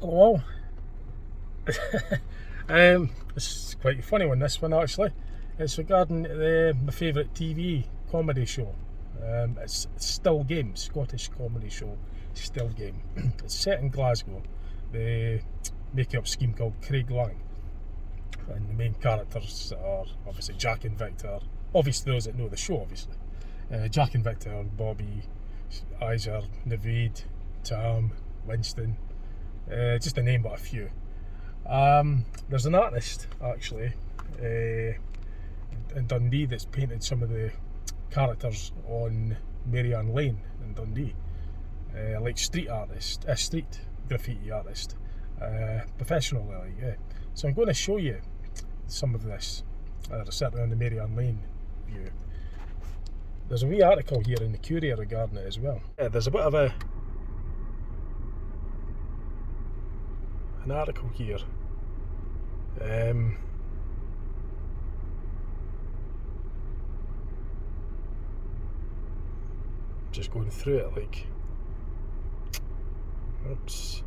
Hello. It's quite a funny one, this one actually. It's regarding my favourite TV comedy show. It's Still Game, Scottish comedy show, Still Game. It's set in Glasgow. The make-up scheme called Craig Lang. And the main characters are obviously Jack and Victor. Obviously those that know the show, obviously. Jack and Victor, Bobby, Isa, Naveed, Tam, Winston. Just to name but a few. There's an artist actually in Dundee that's painted some of the characters on Marianne Lane in Dundee, like street graffiti artist, professional like, yeah. So I'm going to show you some of this, certainly on the Marianne Lane view. There's a wee article here in the Courier regarding it as well. Yeah, there's a bit of an article here. Just going through it like, oops.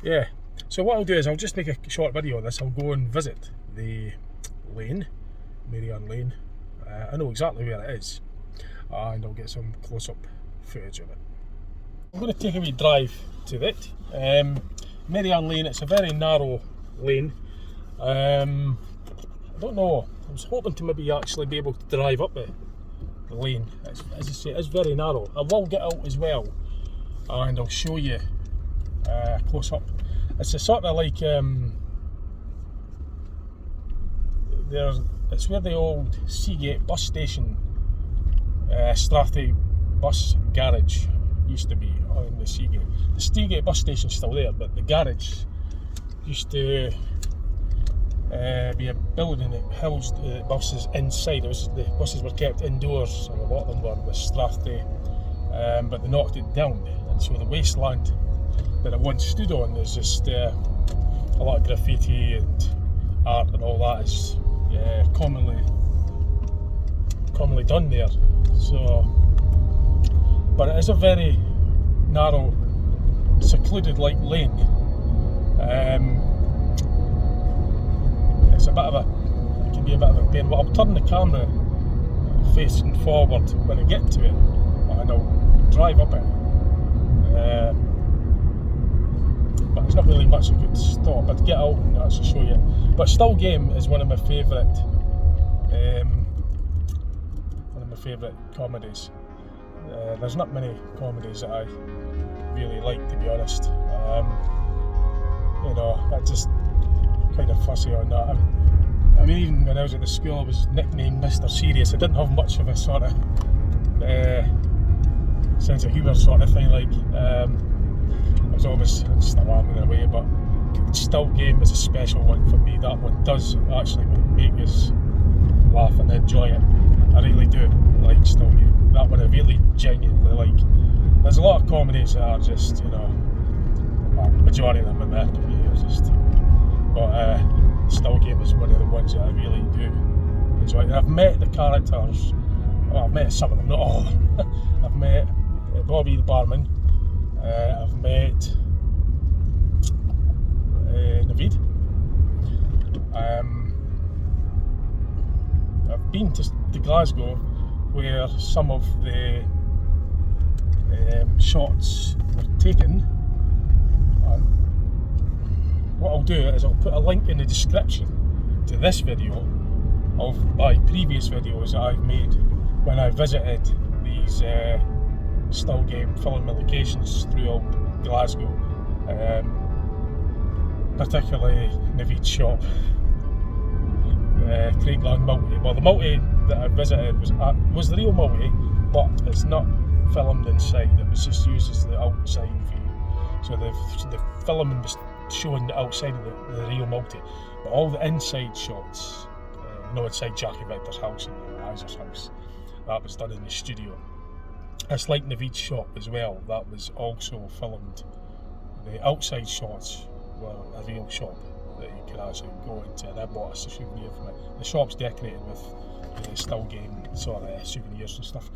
Yeah, so what I'll do is I'll just make a short video of this. I'll go and visit the lane, Marianne Lane. I know exactly where it is, and I'll get some close-up footage of it. I'm going to take a wee drive to it. Marianne Lane, it's a very narrow lane. I don't know, I was hoping to maybe actually be able to drive up the lane. As I say, it's very narrow. I will get out as well, and I'll show you close up. It's a sort of like it's where the old Seagate bus station, Strathy bus garage used to be on the Seagate. The Seagate bus station's still there, but the garage used to be a building that housed buses inside. The buses were kept indoors, and a lot of them were with Strathy, but they knocked it down, and so the wasteland that it once stood on, there's just a lot of graffiti and art and all that is commonly done there. So, but it is a very narrow, secluded like lane. It's a bit of it can be a bit of a pain, but I'll turn the camera facing forward when I get to it, and I'll drive up it. But it's not really much a good stop. I'd get out and actually show you. But Still Game is one of my favourite comedies. There's not many comedies that I really like, to be honest. You know, I just kind of fussy on that. I mean, even when I was at the school, I was nicknamed Mr. Serious. I didn't have much of a sort of sense of humour sort of thing. Like, I was always still am in a way, but Still Game is a special one for me. That one does actually make us laugh and enjoy it. I really do like Still Game. That one I really genuinely like. There's a lot of comedies that are just, you know, well, majority of them in my opinion are just, but Still Game is one of the ones that I really do enjoy. And I've met the characters. Well, I've met some of them, not all of them. I've met Bobby the barman. I've met Naveed. I've been to Glasgow, where some of the shots were taken. What I'll do is I'll put a link in the description to this video of my previous videos that I've made when I visited these Still Game filming locations throughout Glasgow, particularly Naveed's shop, Craig Lang multi. Well, the multi that I visited was the real multi, but it's not filmed inside. It was just used as the outside view. So the filming was showing the outside of the real multi, but all the inside shots, inside Jackie Victor's house and Isa's house, that was done in the studio. It's like Naveed's shop as well. That was also filmed. The outside shots were a real shop that you could actually go into, and I bought a souvenir from it. The shop's decorated with still game sort of souvenirs and stuff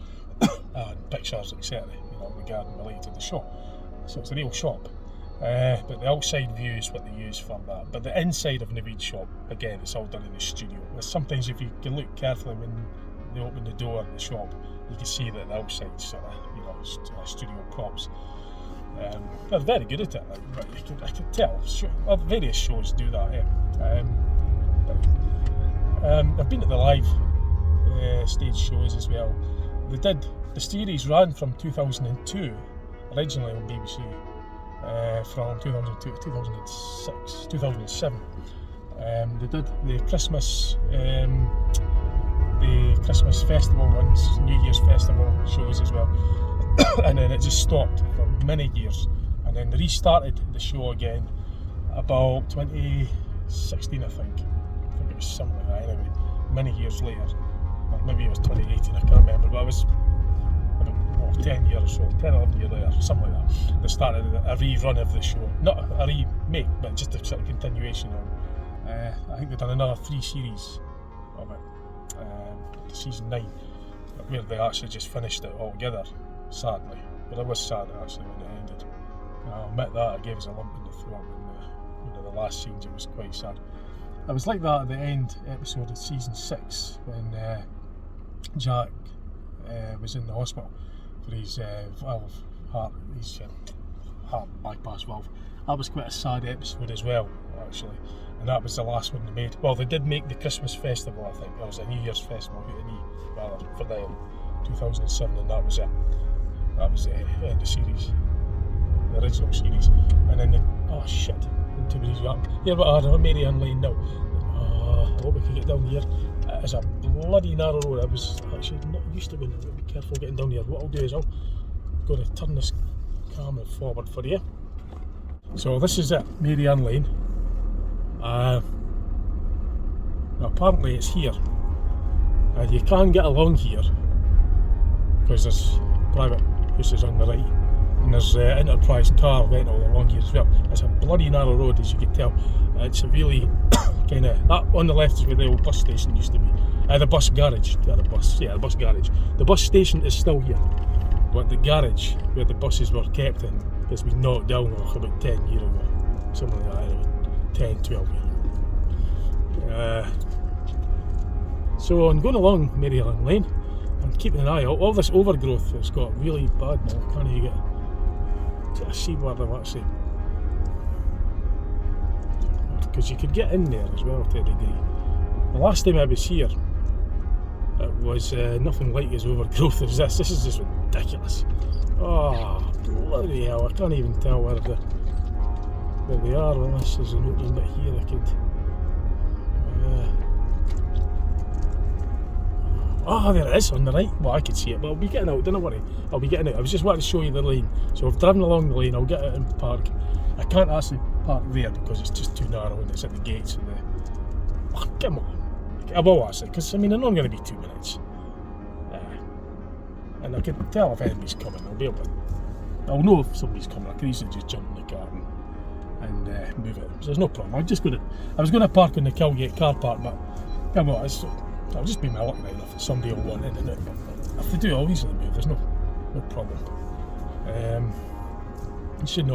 and pictures, etc. You know, regarding related to the shop. So it's a real shop. But the outside view is what they use for that. But the inside of Naveed's shop, again, it's all done in the studio. Sometimes if you can look carefully when they open the door at the shop, you can see that the outside's sort of, you know, studio props. They're very good at it. Like, I can tell. Various shows do that. I've been at the live stage shows as well. The series ran from 2002, originally on BBC. From 2002 to 2006, 2007. They did the Christmas festival ones, New Year's festival shows as well, and then it just stopped for many years, and then they restarted the show again about 2016, I think it was something like that anyway, many years later, or maybe it was 2018, I can't remember, but it was about 10 years or so, 10 or 11 years later, something like that. They started a rerun of the show, not a remake, but just a sort of continuation of it. I think they've done another 3 series of it, to season 9, where they actually just finished it all together, sadly. But it was sad actually when it ended. I'll admit that, it gave us a lump in the throat when the last scenes, it was quite sad. It was like that at the end episode of season 6 when Jack was in the hospital for his heart bypass valve. That was quite a sad episode as well, actually, and that was the last one they made. Well, they did make the Christmas festival, I think. It was a New Year's festival, rather, for them, 2007, and that was it. That was the end of the series, the original series. And then oh shit, into Breeze Up. Here we are on Mary Ann Lane now. I hope we can get down here. It's a bloody narrow road. I was actually not used to being. Be careful getting down here. What I'll do is I'm going to turn this camera forward for you. So this is it, Mary Ann Lane. Apparently it's here. You can get along here because there's private houses on the right, and there's enterprise car rental along here as well. It's a bloody narrow road, as you can tell. It's a really kind of, that on the left is where the old bus station used to be. The bus garage, the bus garage. The bus station is still here, but the garage where the buses were kept in has been knocked down about 10 years ago, something like that, anyway, 10, 12 years. So I'm going along Mary Ann Lane and keeping an eye out. All this overgrowth has got really bad now. I can't even get to see where they've actually, because you could get in there as well to a degree. The last time I was here, it was nothing like as overgrowth as this. This is just ridiculous. Oh, bloody hell, I can't even tell where they are, unless there's an opening bit here I could... there it is on the right. Well, I could see it, but I'll be getting out, don't worry. I'll be getting out. I was just wanting to show you the lane. So I've driven along the lane, I'll get out and park. I can't actually park there because it's just too narrow and it's at the gates and the... Oh, come on. I will actually, because I mean, I know I'm going to be 2 minutes. And I can tell if anybody's coming. I'll know if somebody's coming. I can easily just jump in the car and move it. So there's no problem. I was going to park in the Kilgate car park, but come on, I'll just be my luck now if somebody will want in and out. If they do, I'll easily move. There's no problem. You should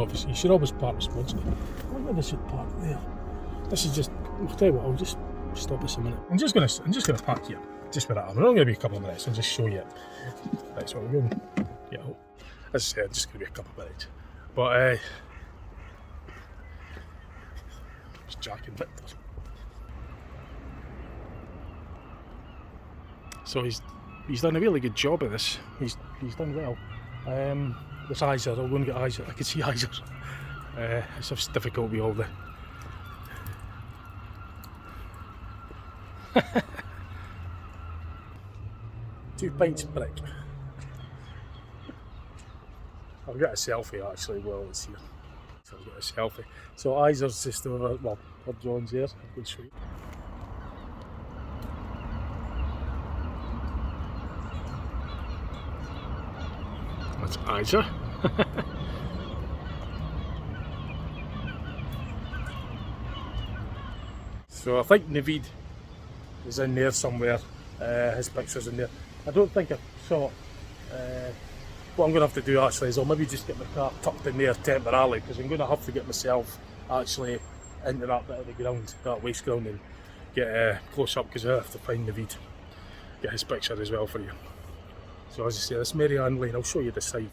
always park responsibly. I wonder if I should park there. This is just. I'll tell you what. I'll just stop this a minute. I'm just gonna park here. Just where I am. I'm only going to be a couple of minutes and just show you it. Right, so we're going to get home. As I said, just going to be a couple of minutes. But, it's Jack and Victor. So he's done a really good job of this. He's done well. This Iser, I'll go and get Iser. I can see Iser. It's just difficult with all the... 2 pints of brick. I'll get a selfie actually while it's here. So I'll get a selfie. So Iser's just over, well, where John's there. I'll go show you. That's Iser. So I think Naveed is in there somewhere. his pictures in there. I don't think I saw it. What I'm going to have to do actually is I'll maybe just get my car tucked in there temporarily, because I'm going to have to get myself actually into that bit of the ground, that waste ground, and get close up, because I have to find Naveed, get his picture as well for you. So as I say, this Mary Ann Lane, I'll show you the side.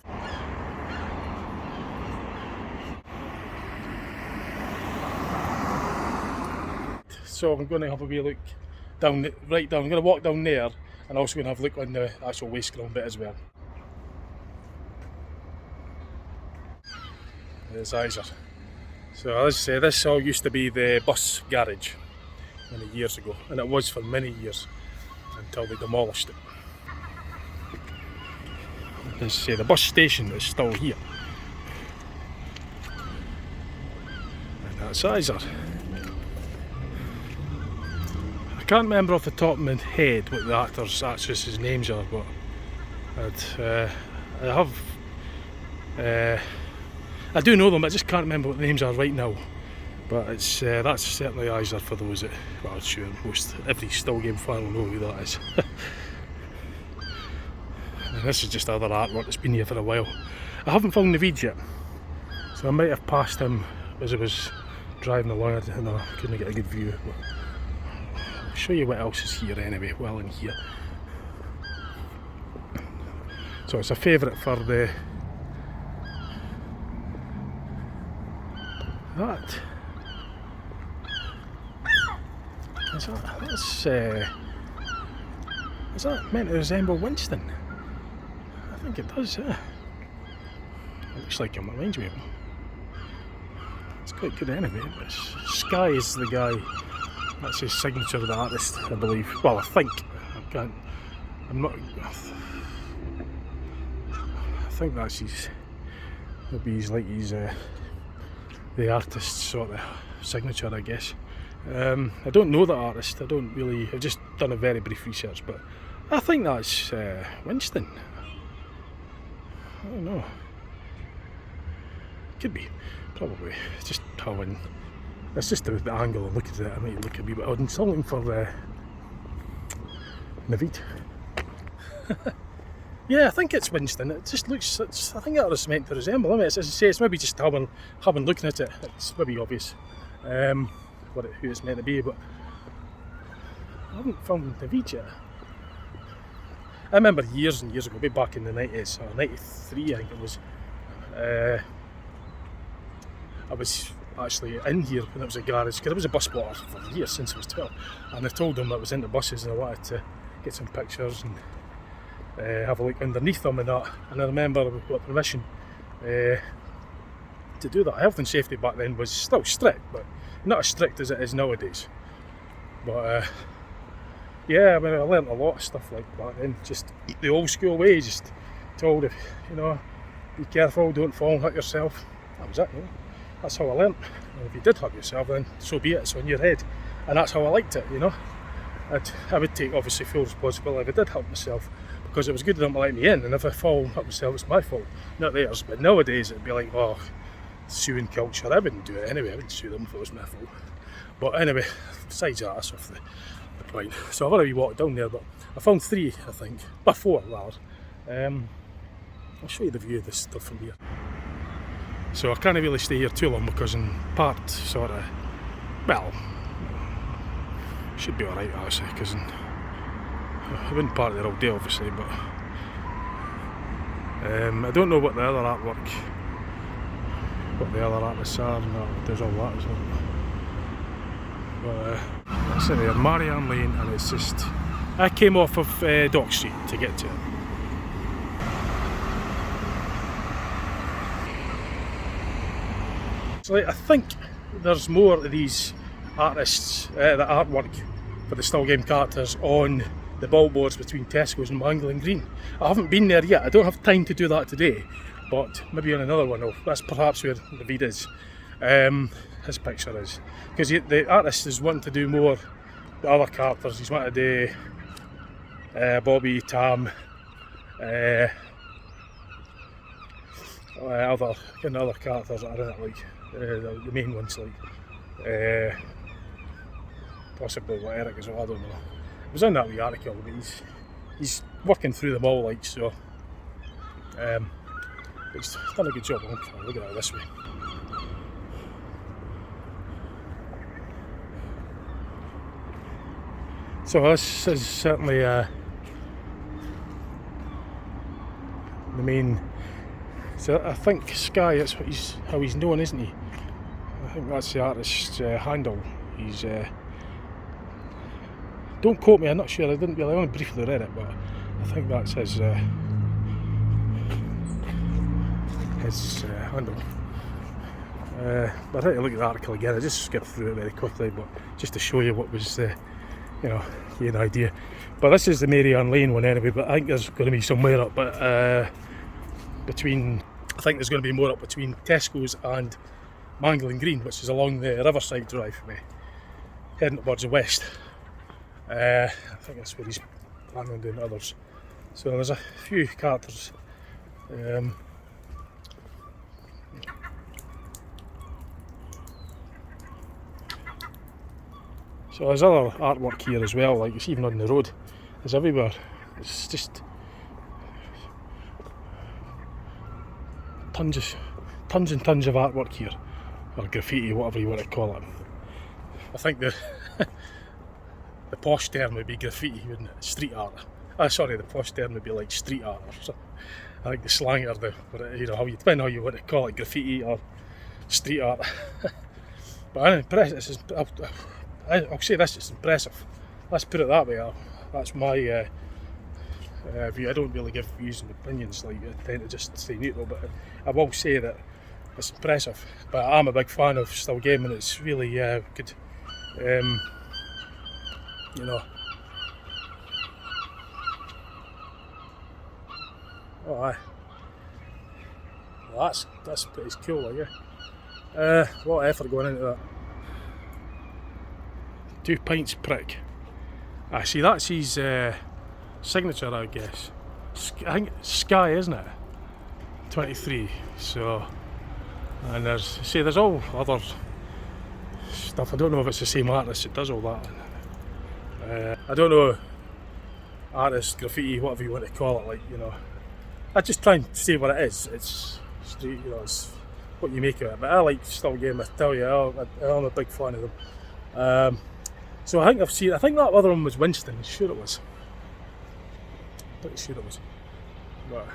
So I'm going to have a wee look down, right down, I'm going to walk down there, and also going to have a look on the actual waste ground bit as well. There's Isaac. So as I say, this all used to be the bus garage many years ago, and it was for many years until they demolished it. As I say, the bus station is still here, and that's Isaac. I can't remember off the top of my head what the actors' names are, but I do know them, I just can't remember what the names are right now. But it's that's certainly Isaac for those that, well, sure, most every still game fan will know who that is. And this is just other artwork that's been here for a while. I haven't found Naveed yet, so I might have passed him as I was driving along, and I couldn't get a good view. But I'll show you what else is here anyway, well in here. So it's a favourite for the that. Is that meant to resemble Winston? I think it does, yeah. It looks like it reminds me of him. It's quite good anyway, but Sky is the guy, that's his signature of the artist, I believe. Well, I think. I think that's his, maybe he's like his, the artist's sort of signature, I guess. I don't know the artist, I've just done a very brief research, but I think that's Winston. I don't know. Could be, probably. It's just it's just the angle of looking at it, I might look a wee bit odd. And something for Naveed. Yeah, I think it's Winston. It just looks, I think that was meant to resemble him. As I say, it's maybe just having looking at it, it's maybe obvious who it's meant to be, but I haven't found Naveed yet. I remember years and years ago, maybe back in the 90s, or 93 I think it was, I was actually in here when it was a garage, because I was a bus spotter for years, since I was 12, and I told them I was into buses and I wanted to get some pictures and have a look underneath them and that, and I remember we got permission to do that. Health and safety back then was still strict, but not as strict as it is nowadays. But yeah, I mean, I learnt a lot of stuff like back then, just the old school way, just told, if you know, be careful, don't fall and hurt yourself. That was it, you know? That's how I learnt. And if you did hurt yourself, then so be it, it's on your head. And that's how I liked it, you know. I would take obviously full responsibility if I did hurt myself, because it was good of them to let me in, and if I fall and hurt myself, it's my fault, not theirs. But nowadays it'd be like, oh, suing culture. I wouldn't do it anyway, I wouldn't sue them if it was my fault. But anyway, besides that, that's off the point. So I've already walked down there, but I found 3, I think, but 4 rather. I'll show you the view of this stuff from here. So I can't really stay here too long, because in part sort of, well, should be alright actually, because I wouldn't park there all day obviously, but I don't know what the other artwork, what the other artists are, and there's all that as well. But that's it there, Mary Ann Lane, and it's just, I came off of Dock Street to get to it. So I think there's more of these artists, the artwork for the still game characters on the billboards between Tesco's and Mangle and Green. I haven't been there yet, I don't have time to do that today, but maybe on another one. That's perhaps where Naveed is, his picture is, because the artist is wanting to do more the other characters. He's wanted to do Bobby, Tam, other characters that are in it, like the main ones, like possibly what Eric as well, I don't know. was in that wee article, but he's working through them all, like, so. He's done a good job. I'll look at it this way. So this is certainly the main. So I think Sky, that's what how he's known, isn't he? I think that's the artist's handle. He's don't quote me, I'm not sure. I only briefly read it, but I think that's his handle. But I had to look at the article again. I just skipped through it very quickly, but just to show you what was you know, get an idea. But this is the Mary Ann Lane one anyway. But I think there's going to be somewhere up, but between. I think there's going to be more up between Tesco's and Mangling Green, which is along the Riverside Drive for me, heading towards the west. I think that's where he's planning on doing others. So there's a few characters. So there's other artwork here as well, like it's even on the road. It's everywhere. It's just tons and tons of artwork here, or graffiti, whatever you want to call it. I think the posh term would be graffiti, wouldn't it? Street art. Sorry, the posh term would be like street art or something. I think the slang or you know, depending how you want to call it, graffiti or street art. But I'm impressed. I'll say this, it's impressive. Let's put it that way. That's my view. I don't really give views and opinions, like I tend to just stay neutral, but I will say that it's impressive. But I'm a big fan of still game, and it's really good. You know. Oh, aye. Well, that's pretty cool, like, yeah. A lot of effort going into that. 2 pints prick. I see that's his signature, I guess. I think it's Sky, isn't it? 23. So, and there's all other stuff. I don't know if it's the same artist that does all that. I don't know, artist, graffiti, whatever you want to call it. Like, you know, I just try and say what it is. It's street, you know, it's what you make of it. But I like still game. I tell you, I'm a big fan of them. So I think that other one was Winston, sure it was. Pretty sure it was. But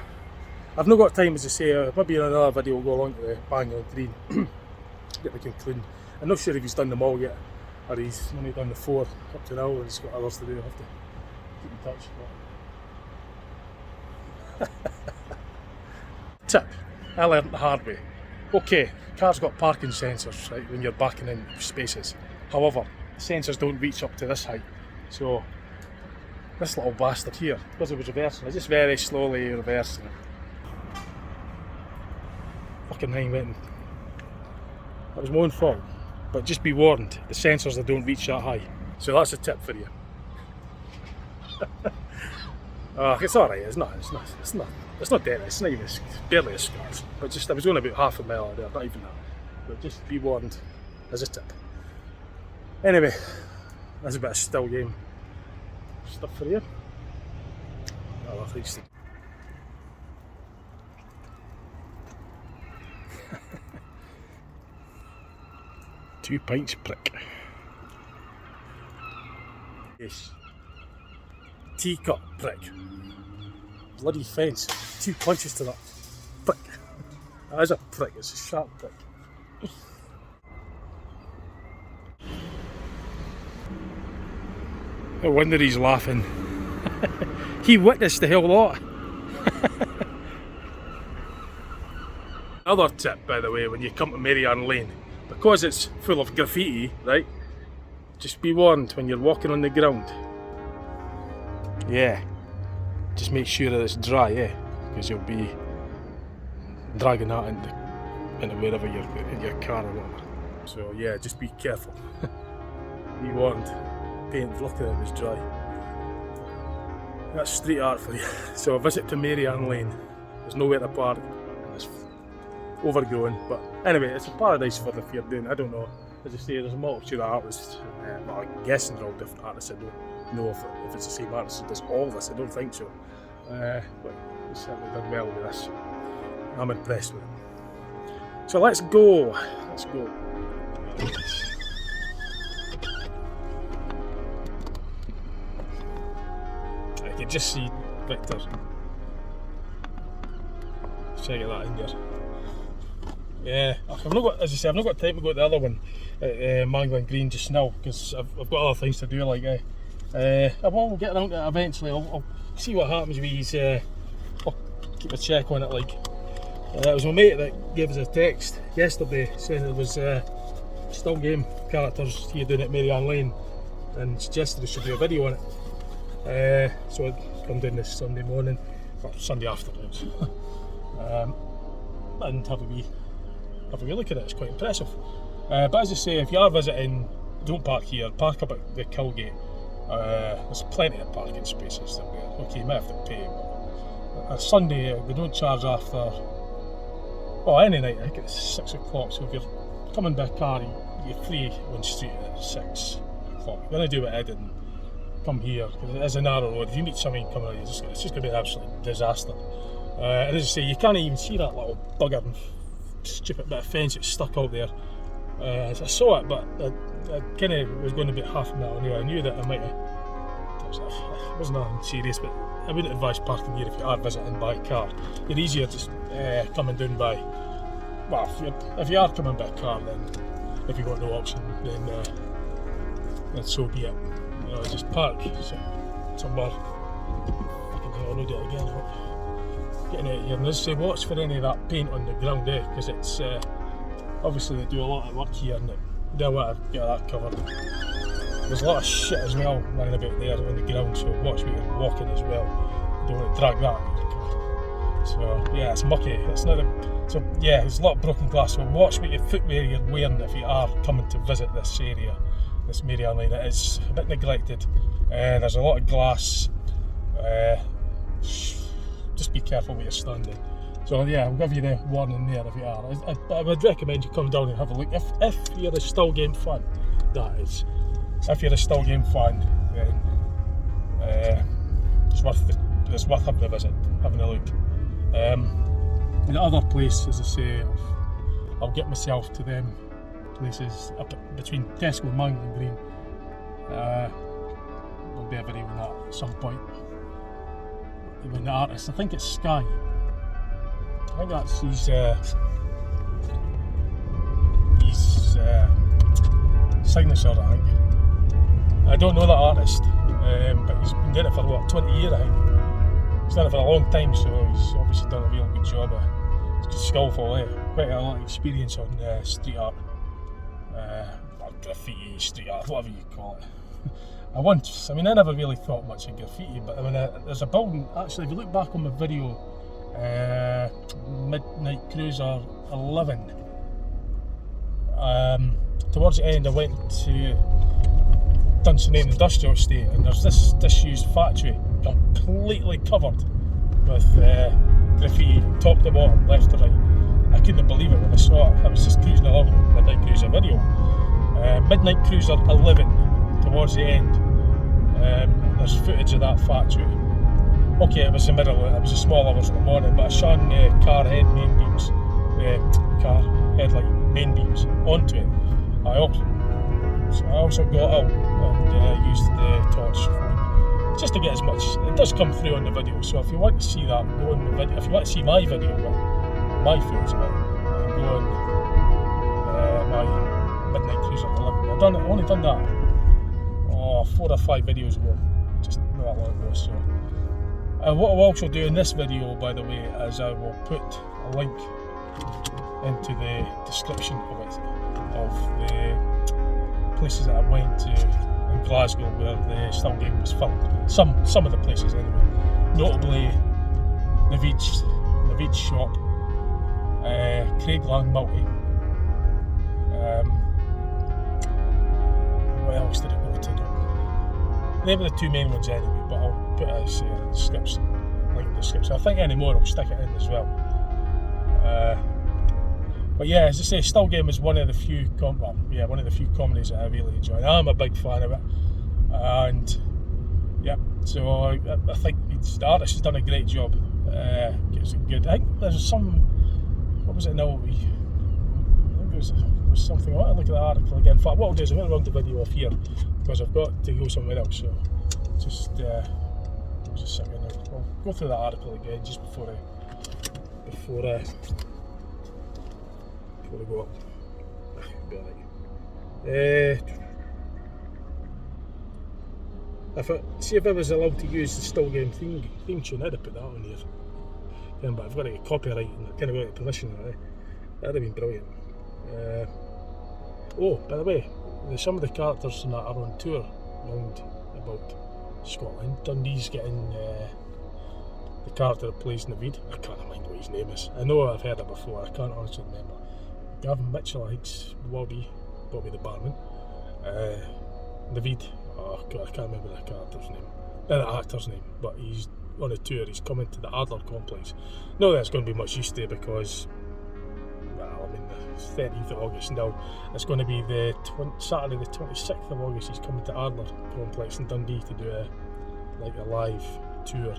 I've not got time, as I say, maybe in another video we'll go along to the Bangor Green, get the conclusion. I'm not sure if he's done them all yet, or he's only done the 4 up to now, and he's got others to do. I'll have to keep in touch. Tip, I learned the hard way. Okay, cars got parking sensors, right, when you're backing in spaces. However, sensors don't reach up to this height, so this little bastard here, because it was reversing, I just very slowly reversing it. Fucking thing went. That was my own fault, but just be warned, the sensors they don't reach that high. So that's a tip for you. It's alright, it's not dead, it's not even, it's barely a scratch, but just I was going about half a mile there, not even that, but just be warned as a tip. Anyway, that's a bit of still game stuff for you. Oh, I think 2 pints prick. Yes. Teacup prick. Bloody fence. 2 punches to that prick. That is a prick, it's a sharp prick. No wonder he's laughing. He witnessed the whole lot. Another tip, by the way, when you come to Mary Ann Lane, because it's full of graffiti, right? Just be warned when you're walking on the ground. Yeah. Just make sure that it's dry, yeah, because you'll be dragging that into wherever you're in your car or whatever. So yeah, just be careful. Be warned. Paint, look at it, it was dry. That's street art for you. So a visit to Mary Ann Lane. There's nowhere to park and it's overgrown, but anyway, it's a paradise for if you're doing, I don't know, as I say, there's a multitude of artists, but I'm guessing they're all different artists, I don't know if it's the same artist who does all this. I don't think so. But he's certainly done well with this. I'm impressed with him. So let's go. Let's go. I can just see Victor. Check that in there. Yeah, I've not got, as I say, I've not got time to go to the other one at Magdalen Green just now because I've got other things to do. Like, we'll get around to it eventually. I'll see what happens with his. I'll keep a check on it. Like, it was my mate that gave us a text yesterday saying there was still game characters here doing it at Mary Ann Lane, and suggested we should do a video on it. So I'd come down this Sunday morning, or Sunday afternoon, and have a wee look at it. It's quite impressive. But as I say, if you are visiting, don't park here, park up at the Kilgate. There's plenty of parking spaces there. Okay, you might have to pay, but a Sunday they don't charge after, well, any night. I think it's 6 o'clock, so if you're coming by car, you're free on street at 6 o'clock. You're going to do what I did and come here, because it is a narrow road. If you meet somebody coming out, it's just going to be an absolute disaster. And as I say, you can't even see that little bugger and stupid bit of fence that's stuck out there. I saw it, but I kind of was going to be half a mile anyway. I knew that I might have. It wasn't nothing serious, but I wouldn't advise parking here if you are visiting by car. You're easier just coming down by. Well, if you are coming by car, then if you've got no option, then so be it. You know, just park somewhere. Fucking hell, I'll not do it again. Getting out here, and as I say, watch for any of that paint on the ground, because it's obviously they do a lot of work here, and they don't want to get that covered. There's a lot of shit as well lying about there on the ground, so watch where you're walking as well. You don't want to drag that out of your car. So yeah, it's mucky. It's not so yeah, there's a lot of broken glass. So watch what your footwear you're wearing if you are coming to visit this area, this Mary Ann Lane. It is a bit neglected. There's a lot of glass. Just be careful where you're standing. So yeah, I'll give you the warning there if you are. I would recommend you come down and have a look. If you're a still game fan, that is. If you're a still game fan, then it's worth having a visit, having a look. The other place, as I say, I'll get myself to them places up between Tesco and Magdalen Green. There'll be a video on that at some point. Even the artist, I think it's Sky. I think that's his signature, I think. I don't know that artist, but he's been doing it for what, 20 years, I think. He's done it for a long time, so he's obviously done a real good job. He's skillful, quite a lot of experience on street art, or graffiti, street art, whatever you call it. I never really thought much of graffiti, but there's a building, actually, if you look back on my video, Midnight Cruiser 11, towards the end I went to Dundee Industrial Estate, and there's this disused factory completely covered with graffiti, top to bottom, left to right. I couldn't believe it when I saw it. I was just cruising along with Midnight Cruiser video. Midnight Cruiser 11, towards the end, there's footage of that factory. Okay, it was the middle, it was the small hours of the morning, but I shone car headlight main beams onto it. I also got out and used the torch just to get as much. It does come through on the video, so if you want to see that, go on the video. If you want to see my video, my footage of it, go on my Midnight Cruiser 11. I've only done that 4 or 5 videos ago, just not that long ago. So what I'll also do in this video, by the way, is I will put a link into the description of it, of the places that I went to in Glasgow where the still game was filmed. Some of the places anyway. Notably Naveed's shop, Craiglang Multi. What else did I go to? They were the 2 main ones anyway, but I'll put a description, link in the description. I think any more I'll stick it in as well. But yeah, as I say, Still Game is one of the few comedies that I really enjoy. I'm a big fan of it, and Yeah, so I think the artist has done a great job. It's good. I think there's some. What was it now? I think it was something. I want to look at the article again. In fact, what I'll do is I'm going to run the video off here because I've got to go somewhere else. So just a second. I'll go through the article again just before I go up. If I was allowed to use the Still Game theme tune, I'd have put that on here. Yeah, but I've got to get copyright and I've kind of got to get permission on it. That'd have been brilliant. Oh, by the way, some of the characters in that are on tour round about Scotland. Dundee's getting the character that plays Naveed. I can't remember what his name is. I know I've heard it before, I can't honestly remember. Gavin Mitchell, I think's Bobby the barman. Naveed, oh god, I can't remember the actor's name, but he's on a tour. He's coming to the Adler complex. No, that's going to be much use to because, well, I mean, the 13th of August now. It's going to be the Saturday the 26th of August. He's coming to Adler complex in Dundee to do a live tour.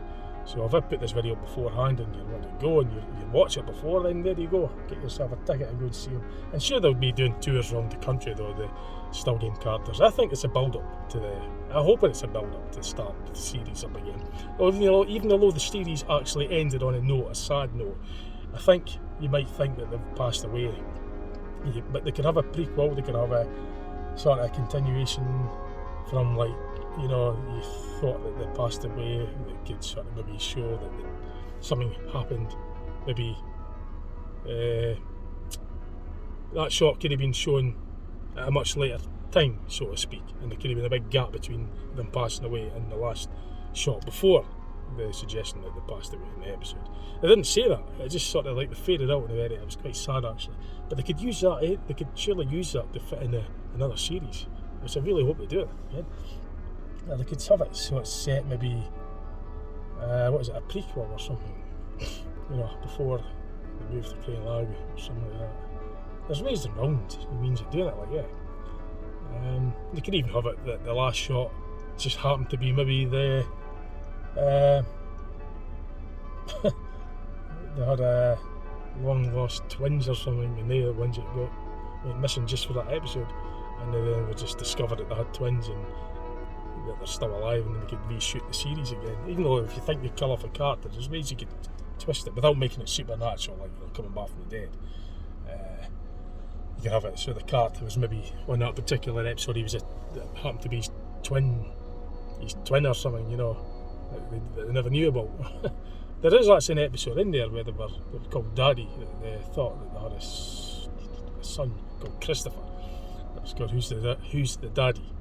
So if I put this video beforehand and you want to go and you watch it before, then there you go. Get yourself a ticket and go and see him. And sure, they'll be doing tours around the country though, the Still Game characters. I think it's a build-up to I hope it's a build-up to start the series up again. Even though the series actually ended on a sad note, I think you might think that they've passed away. But they could have a prequel, they could have a sort of a continuation from you thought that they passed away, that could sort of maybe show that something happened. Maybe that shot could have been shown at a much later time, so to speak, and there could have been a big gap between them passing away and the last shot before the suggestion that they passed away in the episode. They didn't say that, it just sort of they faded out in the edit. It was quite sad actually, but they could use that, they could surely use that to fit in another series, which I really hope they do. Yeah? They could have it so it's set maybe, a prequel or something, before they move to Crane Lag or something like that. There's ways around the means of doing it like that. They could even have it that the last shot just happened to be maybe they had a long lost twins or something, and they were the ones that went missing just for that episode, and then they were just discovered that they had twins and that they're still alive, and then they could reshoot the series again. Even though if you think you kill off a character, there's ways you could twist it without making it supernatural, like coming back from the dead. You could have it so the character was maybe on that particular episode he happened to be his twin or something, that they never knew about. There is actually an episode in there where they were called Daddy. They thought that they had a son called Christopher. That was called Who's the Daddy.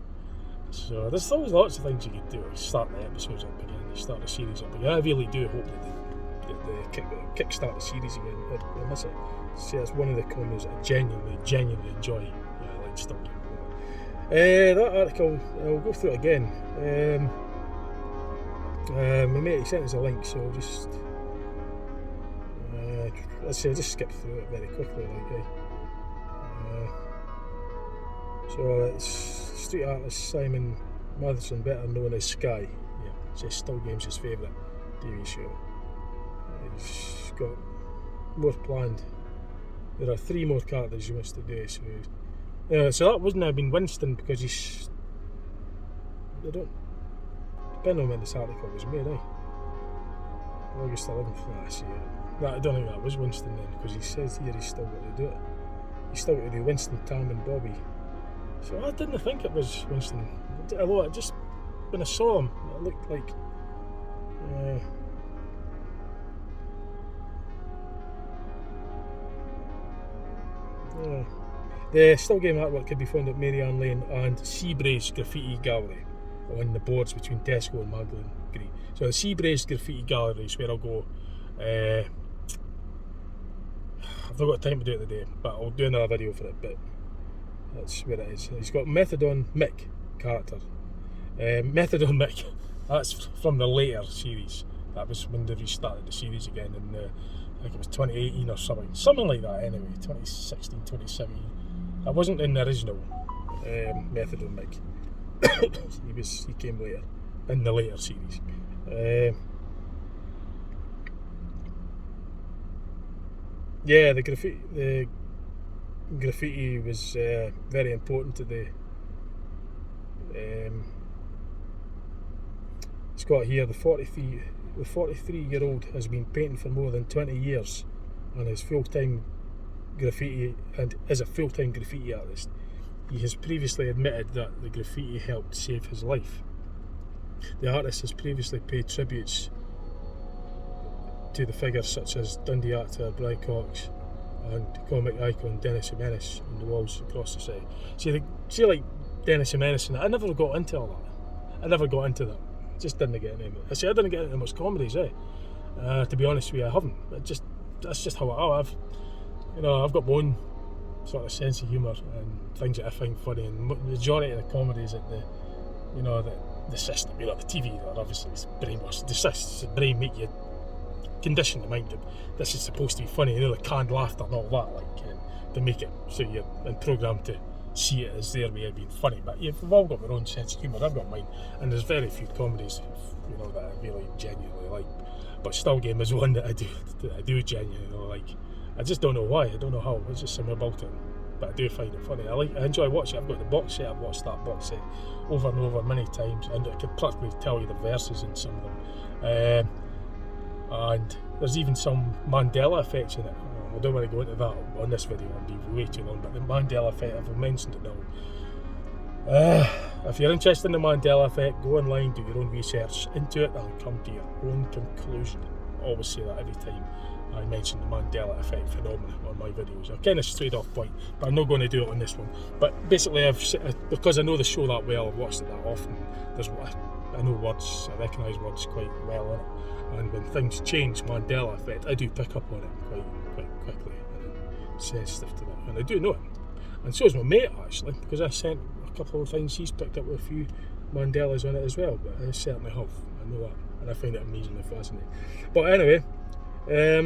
So there's always lots of things you could do. Start the episodes up again, start the series up again. I really do hope that they kickstart the series again. I miss it. See, it's one of the combos I genuinely enjoy. Yeah, I like Still Game. That article, I'll go through it again. My mate sent us a link, so I'll just I'll just skip through it very quickly. So it's street artist Simon Matheson, better known as Sky. Yeah, says Still Game's his favourite TV show. He's got more planned. There are 3 more characters he wants to do. So that wouldn't have been Winston because I don't. Depending on when this article was made, August 11th. I see it. I don't think that was Winston then, because he says here he's still got to do it. He's still got to do Winston, Tam, and Bobby. So I didn't think it was Winston. Although when I saw him, it looked like. The Still Game artwork could be found at Marianne Lane and Seabrace Graffiti Gallery on the boards between Tesco and Magdalen Green. So the Seabrace Graffiti Gallery is where I'll go. I've not got time to do it today, but I'll do another video for it, but that's where it is. He's got Methadone Mick character. Methadone Mick, that's from the later series. That was when they restarted the series again in I think it was 2018 or something like that anyway, 2016, 2017. That wasn't in the original Methadone Mick. He came later. in the later series. Yeah, the graffiti was very important to the. It's got here the 43-year-old has been painting for more than 20 years, and is full-time graffiti and is a full-time graffiti artist. He has previously admitted that the graffiti helped save his life. The artist has previously paid tributes to the figures such as Dundee actor Bry Cox and comic icon Dennis the Menace on the walls across the city. See, like Dennis the Menace, and I never got into all that. I never got into that. Just didn't get into it. I didn't get into much comedies, to be honest with you, I haven't. That's just how I've got my own sort of sense of humour and things that I find funny. And the majority of the comedies that the system, the TV, that obviously is brainwashed. The brain make you condition the mind that this is supposed to be funny. The canned laughter and all that, to make it so you're programmed to see it as their way of being funny. But we've all got their own sense of humour. I've got mine, and there's very few comedies that I really genuinely like. But Still Game is one that I do genuinely like. I just don't know why. I don't know how. There's just something about it. But I do find it funny. I enjoy watching it. I've got the box set. I've watched that box set over and over many times, and I could practically tell you the verses in some of them. And there's even some Mandela effects in it. I don't want to go into that on this video, it'll be way too long, but the Mandela effect, I've mentioned it now. If you're interested in the Mandela effect, go online, do your own research into it, and come to your own conclusion. I always say that every time I mention the Mandela effect phenomenon on my videos. I kind of strayed off point, but I'm not going to do it on this one. But basically, because I know the show that well, I've watched it that often, I know words, I recognise words quite well in it. And when things change, Mandela effect, I do pick up on it quite quickly, and I'm sensitive to that, and I do know it. And so is my mate, actually, because I sent a couple of things, he's picked up with a few Mandelas on it as well, but I certainly have, I know that, and I find it amazingly fascinating. But anyway, there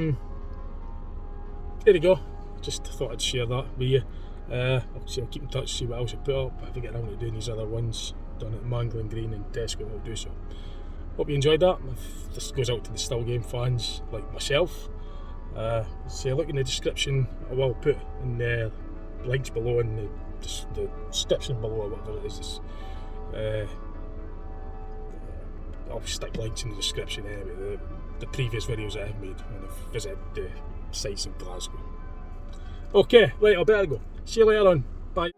you go, just thought I'd share that with you. I'll keep in touch, see what else I put up. If I get around to doing these other ones, done at Mangling Green and Tesco, I'll do so. Hope you enjoyed that. If this goes out to the Still Game fans like myself, look in the description. I will put in the links below in the description below, whatever it is. I'll stick links in the description anyway. The previous videos that I've made when I've visited the sites in Glasgow. Okay, right, I better go. See you later on. Bye.